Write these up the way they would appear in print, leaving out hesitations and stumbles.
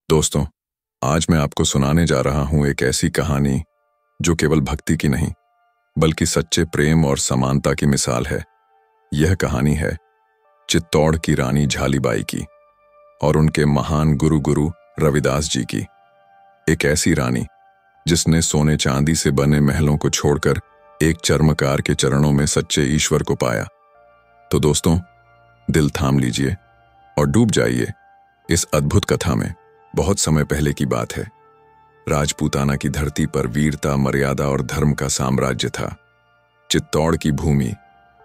दोस्तों, आज मैं आपको सुनाने जा रहा हूं एक ऐसी कहानी जो केवल भक्ति की नहीं बल्कि सच्चे प्रेम और समानता की मिसाल है। यह कहानी है चित्तौड़ की रानी झालीबाई की और उनके महान गुरु रविदास जी की। एक ऐसी रानी जिसने सोने चांदी से बने महलों को छोड़कर एक चर्मकार के चरणों में सच्चे ईश्वर को पाया। तो दोस्तों, दिल थाम लीजिए और डूब जाइए इस अद्भुत कथा में। बहुत समय पहले की बात है। राजपूताना की धरती पर वीरता, मर्यादा और धर्म का साम्राज्य था। चित्तौड़ की भूमि,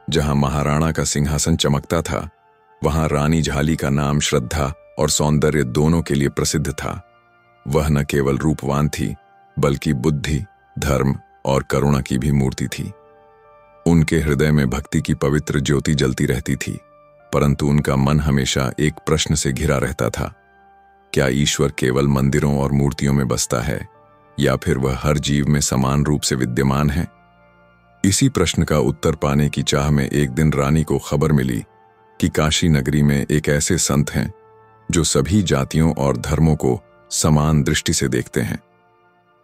जहां महाराणा का सिंहासन चमकता था, वहां रानी झाली का नाम श्रद्धा और सौंदर्य दोनों के लिए प्रसिद्ध था। वह न केवल रूपवान थी बल्कि बुद्धि, धर्म और करुणा की भी मूर्ति थी। उनके हृदय में भक्ति की पवित्र ज्योति जलती रहती थी, परंतु उनका मन हमेशा एक प्रश्न से घिरा रहता था। क्या ईश्वर केवल मंदिरों और मूर्तियों में बसता है या फिर वह हर जीव में समान रूप से विद्यमान है? इसी प्रश्न का उत्तर पाने की चाह में एक दिन रानी को खबर मिली कि काशी नगरी में एक ऐसे संत हैं जो सभी जातियों और धर्मों को समान दृष्टि से देखते हैं।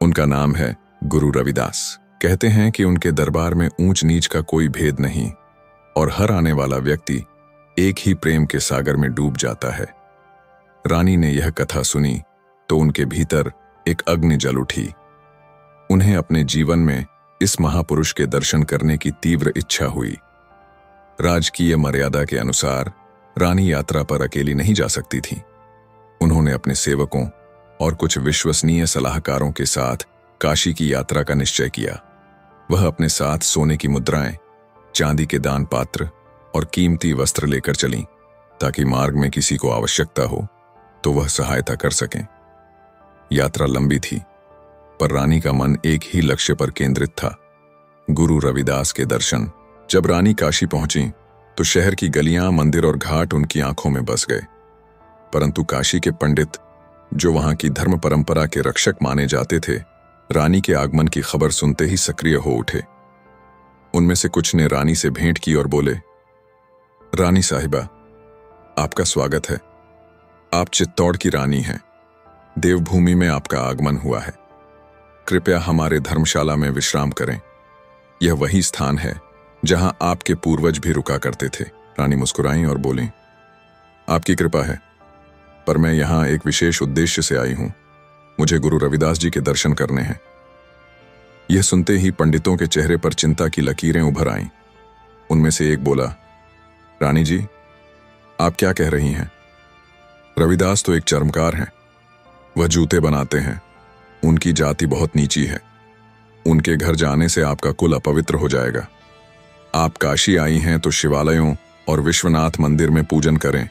उनका नाम है गुरु रविदास। कहते हैं कि उनके दरबार में ऊंच नीच का कोई भेद नहीं और हर आने वाला व्यक्ति एक ही प्रेम के सागर में डूब जाता है। रानी ने यह कथा सुनी तो उनके भीतर एक अग्नि जल उठी। उन्हें अपने जीवन में इस महापुरुष के दर्शन करने की तीव्र इच्छा हुई। राजकीय मर्यादा के अनुसार रानी यात्रा पर अकेली नहीं जा सकती थी। उन्होंने अपने सेवकों और कुछ विश्वसनीय सलाहकारों के साथ काशी की यात्रा का निश्चय किया। वह अपने साथ सोने की मुद्राएं, चांदी के दान पात्र और कीमती वस्त्र लेकर चलीं, ताकि मार्ग में किसी को आवश्यकता हो तो वह सहायता कर सकें। यात्रा लंबी थी, पर रानी का मन एक ही लक्ष्य पर केंद्रित था, गुरु रविदास के दर्शन। जब रानी काशी पहुंची तो शहर की गलियां, मंदिर और घाट उनकी आंखों में बस गए। परंतु काशी के पंडित, जो वहां की धर्म परंपरा के रक्षक माने जाते थे, रानी के आगमन की खबर सुनते ही सक्रिय हो उठे। उनमें से कुछ ने रानी से भेंट की और बोले, रानी साहिबा, आपका स्वागत है। आप चित्तौड़ की रानी हैं। देवभूमि में आपका आगमन हुआ है। कृपया हमारे धर्मशाला में विश्राम करें। यह वही स्थान है जहां आपके पूर्वज भी रुका करते थे। रानी मुस्कुराईं और बोलीं, आपकी कृपा है, पर मैं यहां एक विशेष उद्देश्य से आई हूं। मुझे गुरु रविदास जी के दर्शन करने हैं। यह सुनते ही पंडितों के चेहरे पर चिंता की लकीरें उभर आईं। उनमें से एक बोला, रानी जी, आप क्या कह रही हैं? रविदास तो एक चर्मकार हैं। वह जूते बनाते हैं। उनकी जाति बहुत नीची है। उनके घर जाने से आपका कुल अपवित्र हो जाएगा। आप काशी आई हैं तो शिवालयों और विश्वनाथ मंदिर में पूजन करें,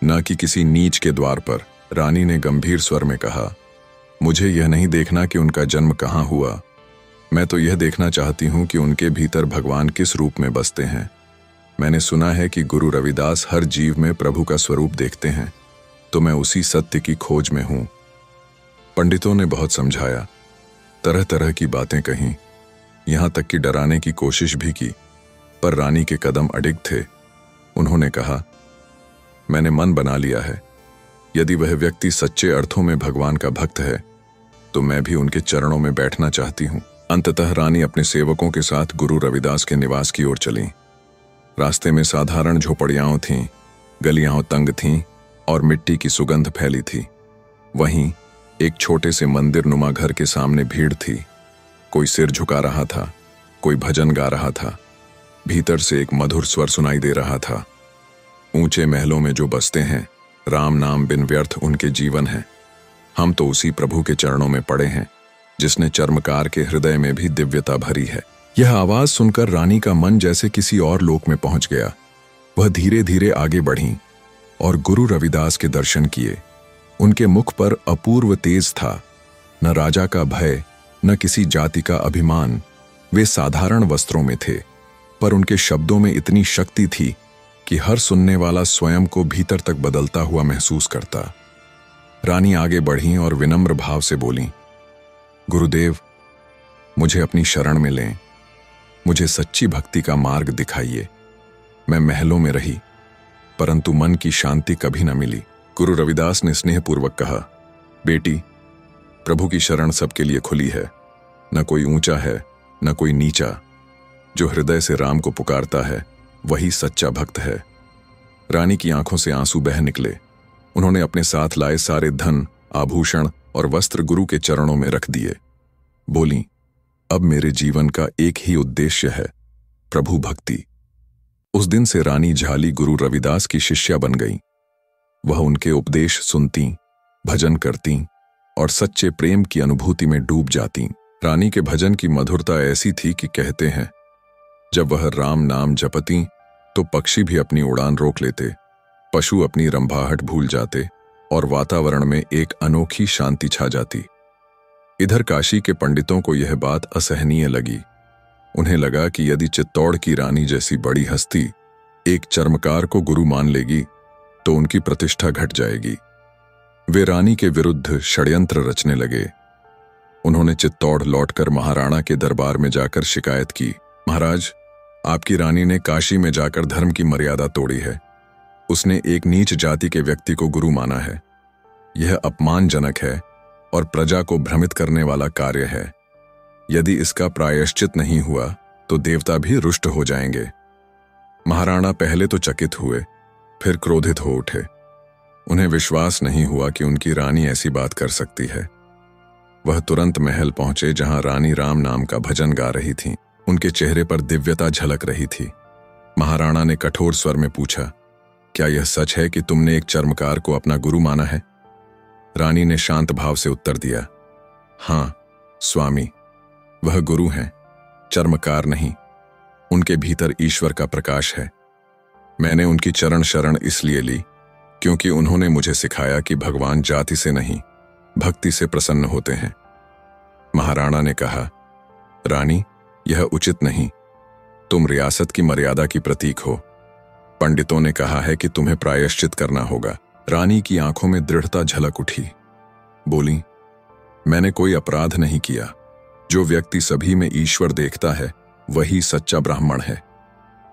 न कि किसी नीच के द्वार पर। रानी ने गंभीर स्वर में कहा, मुझे यह नहीं देखना कि उनका जन्म कहाँ हुआ। मैं तो यह देखना चाहती हूँ कि उनके भीतर भगवान किस रूप में बसते हैं। मैंने सुना है कि गुरु रविदास हर जीव में प्रभु का स्वरूप देखते हैं, तो मैं उसी सत्य की खोज में हूं। पंडितों ने बहुत समझाया, तरह तरह की बातें कहीं, यहां तक कि डराने की कोशिश भी की, पर रानी के कदम अडिग थे। उन्होंने कहा, मैंने मन बना लिया है। यदि वह व्यक्ति सच्चे अर्थों में भगवान का भक्त है तो मैं भी उनके चरणों में बैठना चाहती हूं। अंततः रानी अपने सेवकों के साथ गुरु रविदास के निवास की ओर चली। रास्ते में साधारण झोपड़ियां थीं, गलियां तंग थीं और मिट्टी की सुगंध फैली थी। वहीं एक छोटे से मंदिर नुमा घर के सामने भीड़ थी। कोई सिर झुका रहा था, कोई भजन गा रहा था। भीतर से एक मधुर स्वर सुनाई दे रहा था, ऊंचे महलों में जो बसते हैं, राम नाम बिन व्यर्थ उनके जीवन है। हम तो उसी प्रभु के चरणों में पड़े हैं जिसने चर्मकार के हृदय में भी दिव्यता भरी है। यह आवाज सुनकर रानी का मन जैसे किसी और लोक में पहुंच गया। वह धीरे धीरे आगे बढ़ी और गुरु रविदास के दर्शन किए। उनके मुख पर अपूर्व तेज था, न राजा का भय, न किसी जाति का अभिमान। वे साधारण वस्त्रों में थे, पर उनके शब्दों में इतनी शक्ति थी कि हर सुनने वाला स्वयं को भीतर तक बदलता हुआ महसूस करता। रानी आगे बढ़ी और विनम्र भाव से बोली, गुरुदेव, मुझे अपनी शरण में लें। मुझे सच्ची भक्ति का मार्ग दिखाइए। मैं महलों में रही, परंतु मन की शांति कभी न मिली। गुरु रविदास ने स्नेहपूर्वक कहा, बेटी, प्रभु की शरण सबके लिए खुली है। न कोई ऊंचा है, न कोई नीचा। जो हृदय से राम को पुकारता है, वही सच्चा भक्त है। रानी की आंखों से आंसू बह निकले। उन्होंने अपने साथ लाए सारे धन, आभूषण और वस्त्र गुरु के चरणों में रख दिए। बोली, अब मेरे जीवन का एक ही उद्देश्य है, प्रभु भक्ति। उस दिन से रानी झाली गुरु रविदास की शिष्या बन गई। वह उनके उपदेश सुनती, भजन करती और सच्चे प्रेम की अनुभूति में डूब जाती। रानी के भजन की मधुरता ऐसी थी कि कहते हैं, जब वह राम नाम जपती तो पक्षी भी अपनी उड़ान रोक लेते, पशु अपनी रंभाहट भूल जाते और वातावरण में एक अनोखी शांति छा जाती। इधर काशी के पंडितों को यह बात असहनीय लगी। उन्हें लगा कि यदि चित्तौड़ की रानी जैसी बड़ी हस्ती एक चर्मकार को गुरु मान लेगी तो उनकी प्रतिष्ठा घट जाएगी। वे रानी के विरुद्ध षड्यंत्र रचने लगे। उन्होंने चित्तौड़ लौटकर महाराणा के दरबार में जाकर शिकायत की, महाराज, आपकी रानी ने काशी में जाकर धर्म की मर्यादा तोड़ी है। उसने एक नीच जाति के व्यक्ति को गुरु माना है। यह अपमानजनक है और प्रजा को भ्रमित करने वाला कार्य है। यदि इसका प्रायश्चित नहीं हुआ तो देवता भी रुष्ट हो जाएंगे। महाराणा पहले तो चकित हुए, फिर क्रोधित हो उठे। उन्हें विश्वास नहीं हुआ कि उनकी रानी ऐसी बात कर सकती है। वह तुरंत महल पहुंचे जहां रानी राम नाम का भजन गा रही थीं। उनके चेहरे पर दिव्यता झलक रही थी। महाराणा ने कठोर स्वर में पूछा, क्या यह सच है कि तुमने एक चर्मकार को अपना गुरु माना है? रानी ने शांत भाव से उत्तर दिया, हां स्वामी, वह गुरु हैं, चर्मकार नहीं। उनके भीतर ईश्वर का प्रकाश है। मैंने उनकी चरण शरण इसलिए ली क्योंकि उन्होंने मुझे सिखाया कि भगवान जाति से नहीं, भक्ति से प्रसन्न होते हैं। महाराणा ने कहा, रानी, यह उचित नहीं। तुम रियासत की मर्यादा की प्रतीक हो। पंडितों ने कहा है कि तुम्हें प्रायश्चित करना होगा। रानी की आंखों में दृढ़ता झलक उठी। बोली, मैंने कोई अपराध नहीं किया। जो व्यक्ति सभी में ईश्वर देखता है वही सच्चा ब्राह्मण है।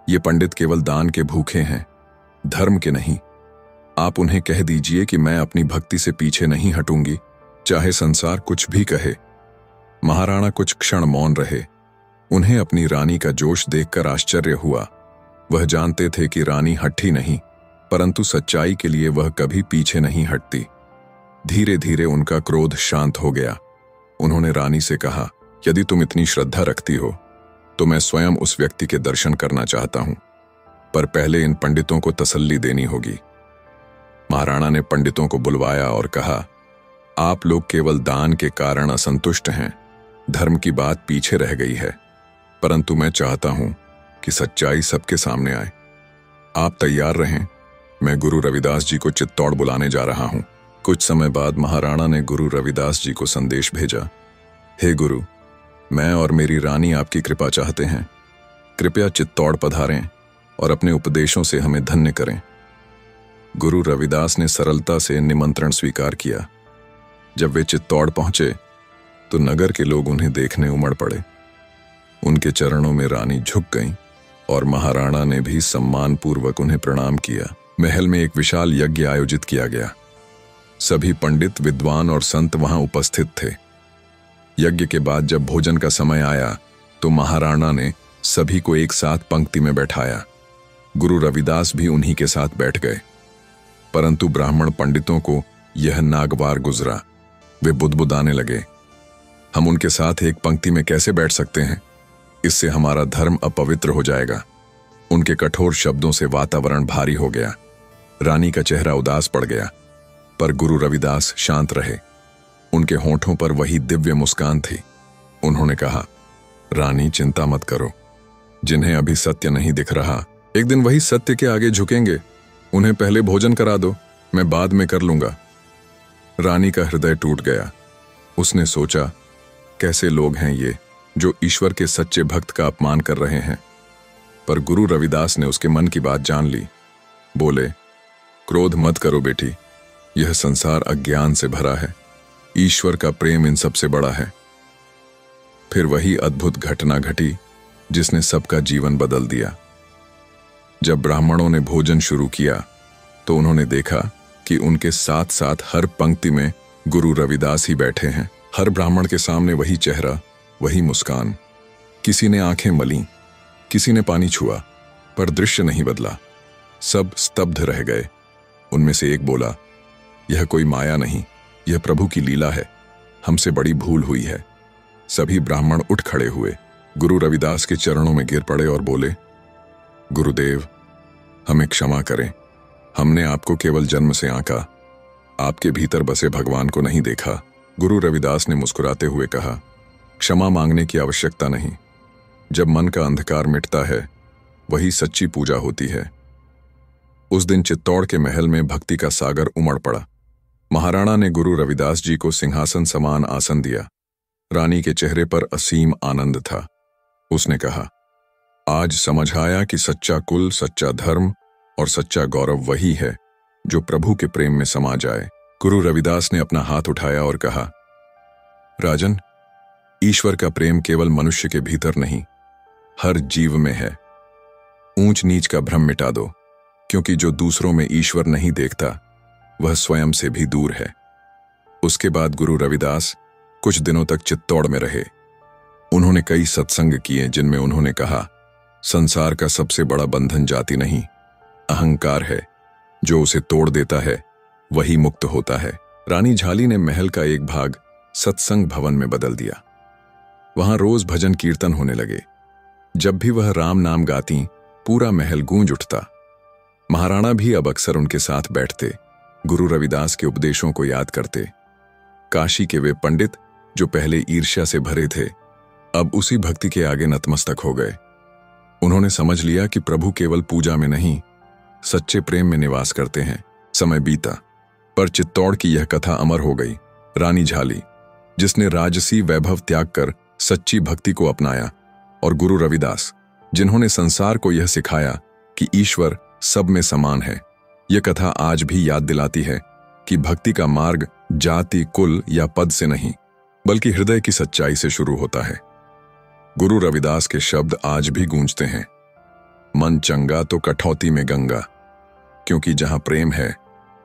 ये पंडित केवल दान के भूखे हैं, धर्म के नहीं। आप उन्हें कह दीजिए कि मैं अपनी भक्ति से पीछे नहीं हटूंगी, चाहे संसार कुछ भी कहे। महाराणा कुछ क्षण मौन रहे। उन्हें अपनी रानी का जोश देखकर आश्चर्य हुआ। वह जानते थे कि रानी हठी नहीं, परंतु सच्चाई के लिए वह कभी पीछे नहीं हटती। धीरे धीरे उनका क्रोध शांत हो गया। उन्होंने रानी से कहा, यदि तुम इतनी श्रद्धा रखती हो तो मैं स्वयं उस व्यक्ति के दर्शन करना चाहता हूं, पर पहले इन पंडितों को तसल्ली देनी होगी। महाराणा ने पंडितों को बुलवाया और कहा, आप लोग केवल दान के कारण असंतुष्ट हैं, धर्म की बात पीछे रह गई है, परंतु मैं चाहता हूं कि सच्चाई सबके सामने आए। आप तैयार रहें, मैं गुरु रविदास जी को चित्तौड़ बुलाने जा रहा हूं। कुछ समय बाद महाराणा ने गुरु रविदास जी को संदेश भेजा, हे गुरु, मैं और मेरी रानी आपकी कृपा चाहते हैं। कृपया चित्तौड़ पधारें और अपने उपदेशों से हमें धन्य करें। गुरु रविदास ने सरलता से निमंत्रण स्वीकार किया। जब वे चित्तौड़ पहुंचे तो नगर के लोग उन्हें देखने उमड़ पड़े। उनके चरणों में रानी झुक गईं और महाराणा ने भी सम्मानपूर्वक उन्हें प्रणाम किया। महल में एक विशाल यज्ञ आयोजित किया गया। सभी पंडित, विद्वान और संत वहां उपस्थित थे। यज्ञ के बाद जब भोजन का समय आया तो महाराणा ने सभी को एक साथ पंक्ति में बैठाया। गुरु रविदास भी उन्हीं के साथ बैठ गए। परंतु ब्राह्मण पंडितों को यह नागवार गुजरा। वे बुदबुदाने लगे, हम उनके साथ एक पंक्ति में कैसे बैठ सकते हैं? इससे हमारा धर्म अपवित्र हो जाएगा। उनके कठोर शब्दों से वातावरण भारी हो गया। रानी का चेहरा उदास पड़ गया, पर गुरु रविदास शांत रहे। उनके होठों पर वही दिव्य मुस्कान थी। उन्होंने कहा, रानी, चिंता मत करो। जिन्हें अभी सत्य नहीं दिख रहा, एक दिन वही सत्य के आगे झुकेंगे। उन्हें पहले भोजन करा दो, मैं बाद में कर लूंगा। रानी का हृदय टूट गया। उसने सोचा, कैसे लोग हैं ये जो ईश्वर के सच्चे भक्त का अपमान कर रहे हैं। पर गुरु रविदास ने उसके मन की बात जान ली। बोले, क्रोध मत करो बेटी, यह संसार अज्ञान से भरा है। ईश्वर का प्रेम इन सबसे बड़ा है। फिर वही अद्भुत घटना घटी जिसने सबका जीवन बदल दिया। जब ब्राह्मणों ने भोजन शुरू किया तो उन्होंने देखा कि उनके साथ साथ हर पंक्ति में गुरु रविदास ही बैठे हैं। हर ब्राह्मण के सामने वही चेहरा, वही मुस्कान। किसी ने आंखें मली, किसी ने पानी छुआ, पर दृश्य नहीं बदला। सब स्तब्ध रह गए। उनमें से एक बोला, यह कोई माया नहीं, यह प्रभु की लीला है। हमसे बड़ी भूल हुई है। सभी ब्राह्मण उठ खड़े हुए, गुरु रविदास के चरणों में गिर पड़े और बोले, गुरुदेव, हमें क्षमा करें। हमने आपको केवल जन्म से आंका, आपके भीतर बसे भगवान को नहीं देखा। गुरु रविदास ने मुस्कुराते हुए कहा, क्षमा मांगने की आवश्यकता नहीं। जब मन का अंधकार मिटता है, वही सच्ची पूजा होती है। उस दिन चित्तौड़ के महल में भक्ति का सागर उमड़ पड़ा। महाराणा ने गुरु रविदास जी को सिंहासन समान आसन दिया। रानी के चेहरे पर असीम आनंद था। उसने कहा, आज समझ आया कि सच्चा कुल, सच्चा धर्म और सच्चा गौरव वही है जो प्रभु के प्रेम में समा जाए। गुरु रविदास ने अपना हाथ उठाया और कहा, राजन, ईश्वर का प्रेम केवल मनुष्य के भीतर नहीं, हर जीव में है। ऊंच नीच का भ्रम मिटा दो, क्योंकि जो दूसरों में ईश्वर नहीं देखता, वह स्वयं से भी दूर है। उसके बाद गुरु रविदास कुछ दिनों तक चित्तौड़ में रहे। उन्होंने कई सत्संग किए, जिनमें उन्होंने कहा, संसार का सबसे बड़ा बंधन जाति नहीं, अहंकार है। जो उसे तोड़ देता है, वही मुक्त होता है। रानी झाली ने महल का एक भाग सत्संग भवन में बदल दिया। वहां रोज भजन कीर्तन होने लगे। जब भी वह राम नाम गाती, पूरा महल गूंज उठता। महाराणा भी अब अक्सर उनके साथ बैठते, गुरु रविदास के उपदेशों को याद करते। काशी के वे पंडित जो पहले ईर्ष्या से भरे थे, अब उसी भक्ति के आगे नतमस्तक हो गए। उन्होंने समझ लिया कि प्रभु केवल पूजा में नहीं, सच्चे प्रेम में निवास करते हैं। समय बीता, पर चित्तौड़ की यह कथा अमर हो गई। रानी झाली, जिसने राजसी वैभव त्याग कर सच्ची भक्ति को अपनाया, और गुरु रविदास, जिन्होंने संसार को यह सिखाया कि ईश्वर सब में समान है। यह कथा आज भी याद दिलाती है कि भक्ति का मार्ग जाति, कुल या पद से नहीं, बल्कि हृदय की सच्चाई से शुरू होता है। गुरु रविदास के शब्द आज भी गूंजते हैं, मन चंगा तो कठौती में गंगा, क्योंकि जहां प्रेम है,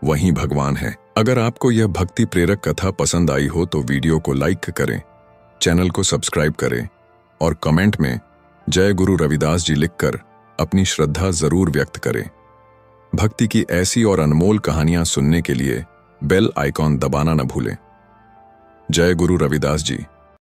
वहीं भगवान है। अगर आपको यह भक्ति प्रेरक कथा पसंद आई हो तो वीडियो को लाइक करें, चैनल को सब्सक्राइब करें और कमेंट में जय गुरु रविदास जी लिखकर अपनी श्रद्धा जरूर व्यक्त करें। भक्ति की ऐसी और अनमोल कहानियां सुनने के लिए बेल आइकॉन दबाना न भूलें। जय गुरु रविदास जी।